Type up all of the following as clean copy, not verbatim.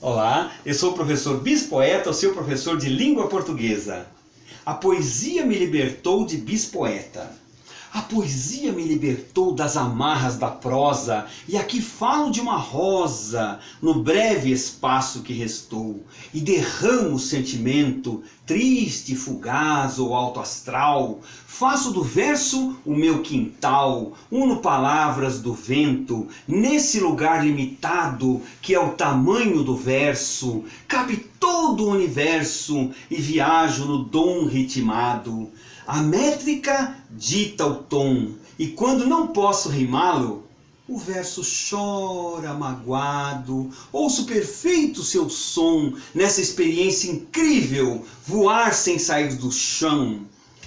Olá, eu sou o professor Bispoeta, o seu professor de língua portuguesa. A poesia me libertou de bispoeta. A poesia me libertou das amarras da prosa, e aqui falo de uma rosa, no breve espaço que restou, e derramo o sentimento, triste, fugaz ou alto astral, faço do verso o meu quintal, uno palavras do vento, nesse lugar limitado, que é o tamanho do verso, cabe todo o universo, e viajo no dom ritmado. A métrica dita o tom, e quando não posso rimá-lo, o verso chora magoado. Ouço perfeito seu som, nessa experiência incrível, voar sem sair do chão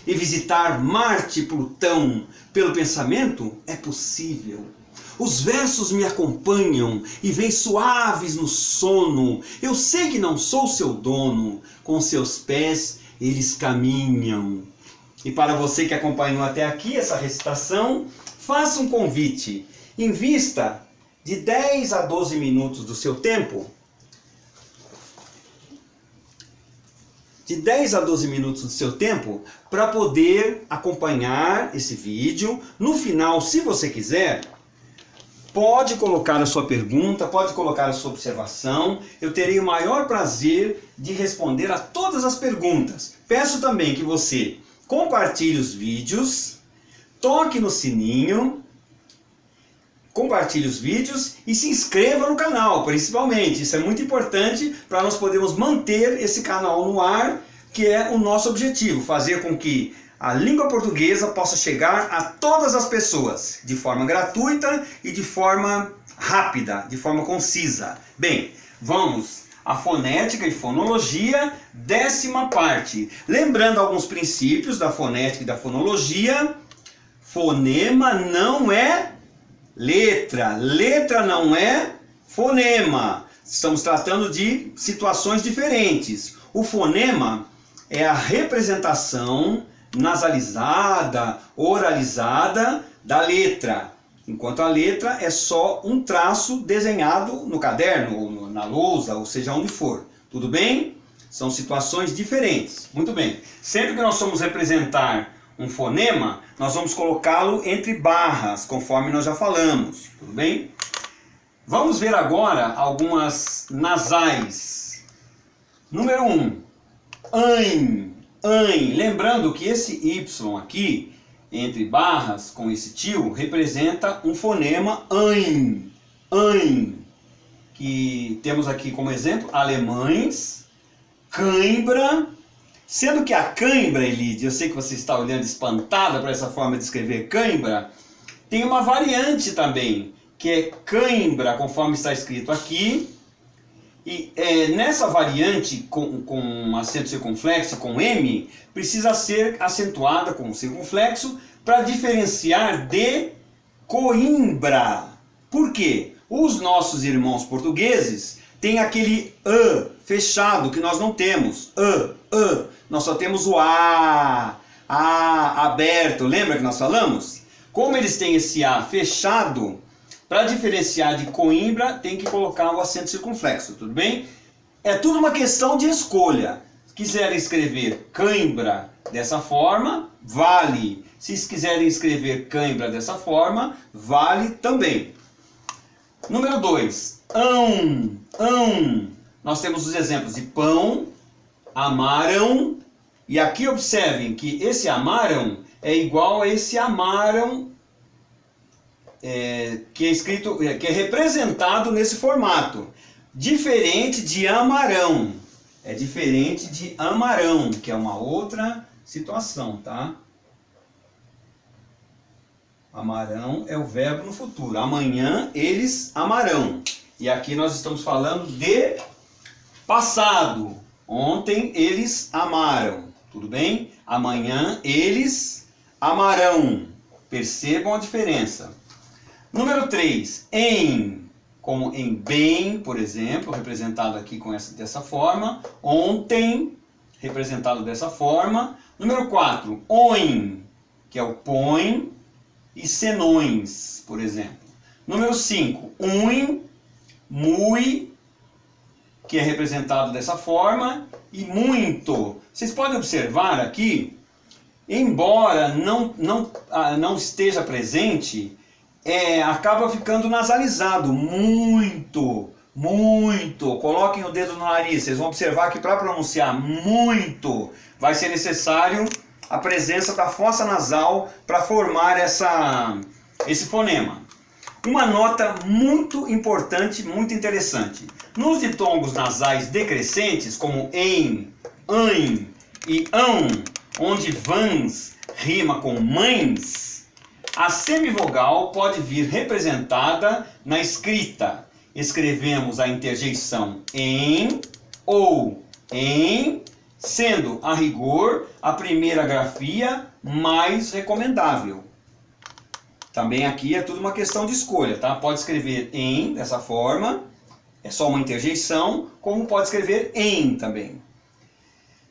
e visitar Marte e Plutão. Pelo pensamento é possível. Os versos me acompanham e vêm suaves no sono. Eu sei que não sou seu dono, com seus pés eles caminham. E para você que acompanhou até aqui essa recitação, faça um convite. Invista de 10 a 12 minutos do seu tempo. De 10 a 12 minutos do seu tempo para poder acompanhar esse vídeo. No final, se você quiser, pode colocar a sua pergunta, pode colocar a sua observação. Eu terei o maior prazer de responder a todas as perguntas. Peço também que você compartilhe os vídeos, toque no sininho, compartilhe os vídeos e se inscreva no canal, principalmente. Isso é muito importante para nós podermos manter esse canal no ar, que é o nosso objetivo, fazer com que a língua portuguesa possa chegar a todas as pessoas, de forma gratuita e de forma rápida, de forma concisa. Bem, vamos à fonética e fonologia, 10ª parte. Lembrando alguns princípios da fonética e da fonologia: fonema não é letra, letra não é fonema. Estamos tratando de situações diferentes. O fonema é a representação nasalizada, oralizada da letra, enquanto a letra é só um traço desenhado no caderno, ou na lousa, ou seja onde for. Tudo bem? São situações diferentes. Muito bem. Sempre que nós vamos representar um fonema, nós vamos colocá-lo entre barras, conforme nós já falamos. Tudo bem? Vamos ver agora algumas nasais. Número 1. An. An. Lembrando que esse Y aqui, entre barras com esse tio, representa um fonema an. An. Que temos aqui como exemplo alemães, cãibra. Sendo que a cãibra, Elide, eu sei que você está olhando espantada para essa forma de escrever cãibra, tem uma variante também, que é cãibra, conforme está escrito aqui. E nessa variante com acento circunflexo, com M, precisa ser acentuada com circunflexo para diferenciar de coimbra. Por quê? Os nossos irmãos portugueses têm aquele fechado que nós não temos. Nós só temos o A aberto. Lembra que nós falamos? Como eles têm esse A fechado, para diferenciar de coimbra, tem que colocar o acento circunflexo, tudo bem? É tudo uma questão de escolha. Se quiserem escrever cãibra dessa forma, vale. Se quiserem escrever cãibra dessa forma, vale também. Número 2. Ão. Nós temos os exemplos de pão, amaram. E aqui observem que esse amaram é igual a esse amaram que é escrito, que é representado nesse formato. Diferente de amarão. É diferente de amarão, que é uma outra situação, tá? Amarão é o verbo no futuro. Amanhã eles amarão. E aqui nós estamos falando de passado. Ontem eles amaram. Tudo bem? Amanhã eles amarão. Percebam a diferença. Número 3. Em. Como em bem, por exemplo, representado aqui dessa forma. Ontem, representado dessa forma. Número 4. Oin, que é o põe. E senões, por exemplo. Número 5. Uin, mui, que é representado dessa forma, e muito. Vocês podem observar aqui, embora não esteja presente, acaba ficando nasalizado. Muito, muito. Coloquem o dedo no nariz. Vocês vão observar que para pronunciar muito, vai ser necessário a presença da fossa nasal para formar esse fonema. Uma nota muito importante, muito interessante. Nos ditongos nasais decrescentes, como em, an e ão, onde vans rima com mães, a semivogal pode vir representada na escrita. Escrevemos a interjeição em ou em, sendo, a rigor, a primeira grafia mais recomendável. Também aqui é tudo uma questão de escolha, tá? Pode escrever em, dessa forma, é só uma interjeição, como pode escrever em também.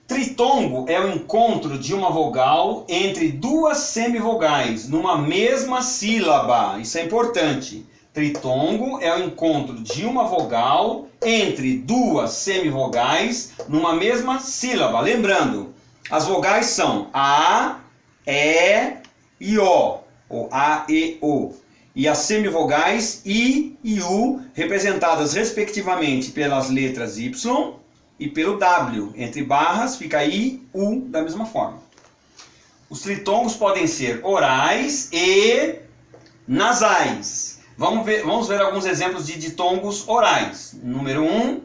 Tritongo é o encontro de uma vogal entre duas semivogais, numa mesma sílaba. Isso é importante. Tritongo é o encontro de uma vogal entre duas semivogais, numa mesma sílaba. Lembrando, as vogais são A, E e O. Ou A, E, O. E as semivogais I e U, representadas respectivamente pelas letras Y e pelo W. Entre barras fica I, U da mesma forma. Os tritongos podem ser orais e nasais. Vamos ver alguns exemplos de ditongos orais. Número 1.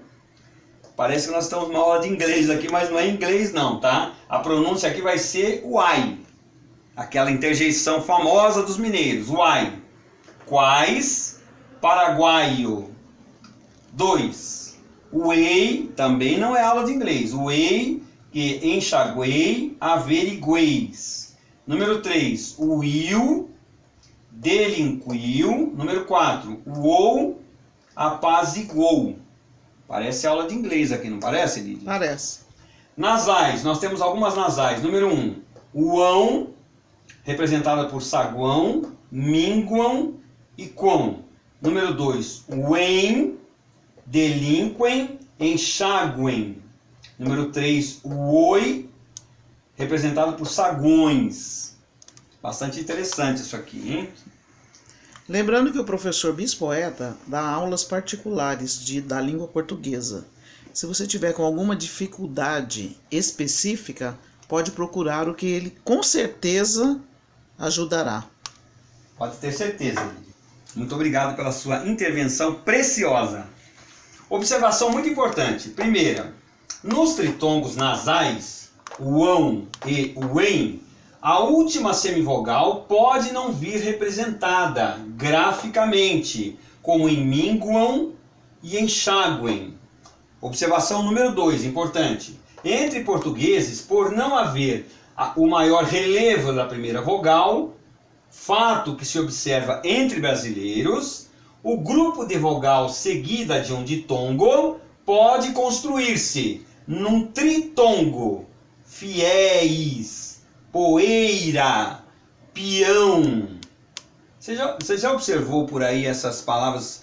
Parece que nós estamos numa aula de inglês aqui, mas não é inglês não, tá? A pronúncia aqui vai ser uai. Aquela interjeição famosa dos mineiros, uai. Quais, paraguaio. 2. Uei, também não é aula de inglês. Uei, que enxaguei, averigueis. Número 3. Uiu, delinquiu. Número 4. Uou, apaziguou. Parece aula de inglês aqui, não parece, Lídia? Parece. Nasais, nós temos algumas nasais. Número 1. Uão, representada por saguão, minguam e quão. Número 2, uem, delinquem, enxaguem. Número 3, uoi, representado por sagões. Bastante interessante isso aqui, hein? Lembrando que o professor Bispoeta dá aulas particulares da língua portuguesa. Se você tiver com alguma dificuldade específica, pode procurar o que ele com certeza ajudará. Pode ter certeza, Lídia. Muito obrigado pela sua intervenção preciosa. Observação muito importante. Primeira, nos tritongos nasais, uão e uem, a última semivogal pode não vir representada graficamente, como em minguam e enxaguem. Observação número 2, importante. Entre portugueses, por não haver o maior relevo da primeira vogal, fato que se observa entre brasileiros, o grupo de vogal seguida de um ditongo pode construir-se num tritongo. Fiéis, poeira, peão. Você já observou por aí essas palavras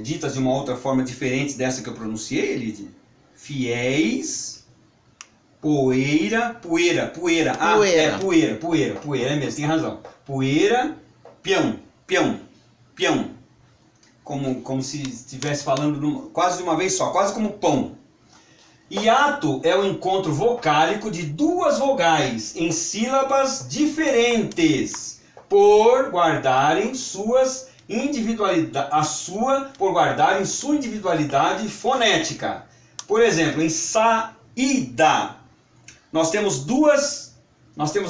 ditas de uma outra forma diferente dessa que eu pronunciei, Lídia? Fiéis, poeira, poeira. Ah, Poeira. Poeira, é mesmo, tem razão. Poeira, peão. Como se estivesse falando quase de uma vez só, quase como pão. Hiato é o encontro vocálico de duas vogais em sílabas diferentes, por guardarem sua individualidade fonética. Por exemplo, em saída, nós temos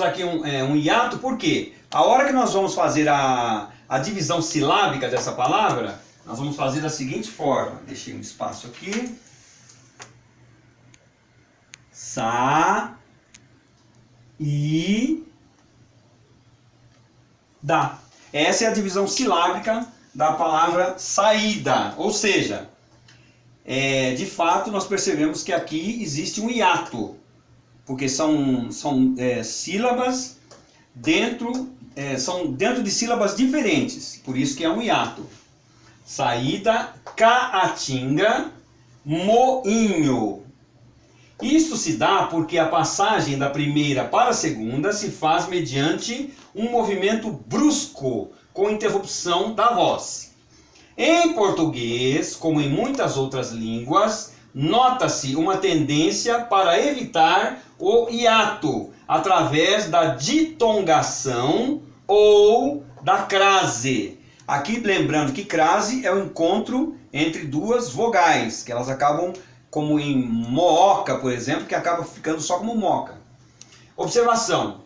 aqui um hiato, por quê? A hora que nós vamos fazer a divisão silábica dessa palavra, nós vamos fazer da seguinte forma. Deixei um espaço aqui. Sa, i, da. Essa é a divisão silábica da palavra saída. Ou seja, de fato nós percebemos que aqui existe um hiato, porque são sílabas são dentro de sílabas diferentes, por isso que é um hiato. Saída, caatinga, moinho. Isto se dá porque a passagem da primeira para a segunda se faz mediante um movimento brusco, com interrupção da voz. Em português, como em muitas outras línguas, nota-se uma tendência para evitar o hiato através da ditongação ou da crase. Aqui lembrando que crase é o encontro entre duas vogais, que elas acabam, como em mooca, por exemplo, que acaba ficando só como moca. Observação.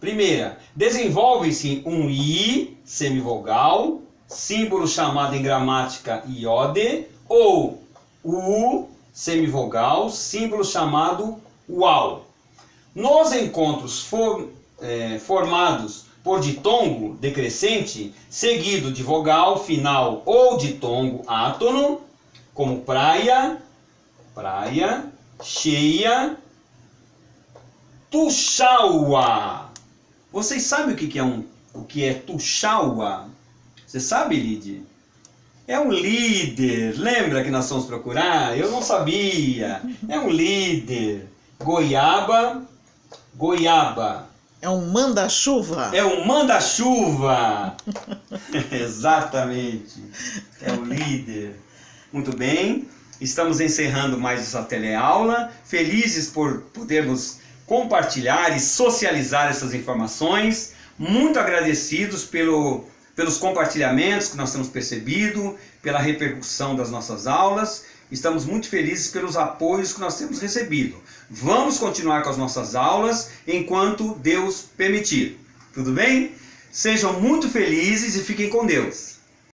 Primeira, desenvolve-se um I semivogal, símbolo chamado em gramática iode, ou U semivogal, símbolo chamado UAU. Nos encontros formados por ditongo decrescente, seguido de vogal final ou ditongo átono, como praia, praia, cheia, tuxaua. Vocês sabem o que é tuxaua? Você sabe, Lide? É um líder. Lembra que nós fomos procurar? Eu não sabia. É um líder. Goiaba, goiaba. É um manda-chuva? É um manda-chuva. Exatamente. É um líder. Muito bem. Estamos encerrando mais essa teleaula. Felizes por podermos compartilhar e socializar essas informações. Muito agradecidos pelos compartilhamentos que nós temos percebido, pela repercussão das nossas aulas. Estamos muito felizes pelos apoios que nós temos recebido. Vamos continuar com as nossas aulas enquanto Deus permitir. Tudo bem? Sejam muito felizes e fiquem com Deus.